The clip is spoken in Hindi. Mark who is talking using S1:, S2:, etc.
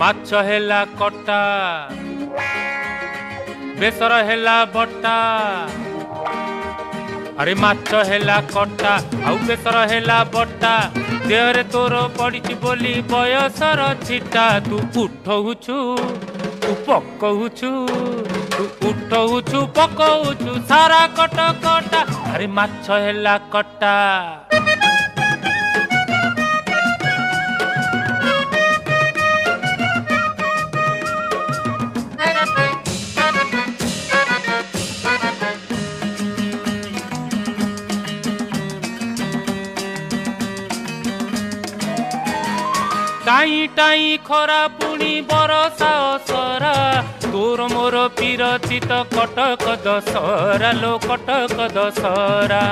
S1: ମାଛ ହେଲା କଟା ବେସର ହେଲା ବଟା अरे माछ हेला कटा आउ बेसर हेला बटा देहरे तोर पड़ी बोली बयसर छिटा तू उठौछु तू पकौछु तू उठौछु पकौछु सारा कट कटा अरे माछ हेला कटा टाई टाई खरा पुणी बरसा असरा तोर मोर पीरती तो कटक दशहरा लो कटक दशहरा।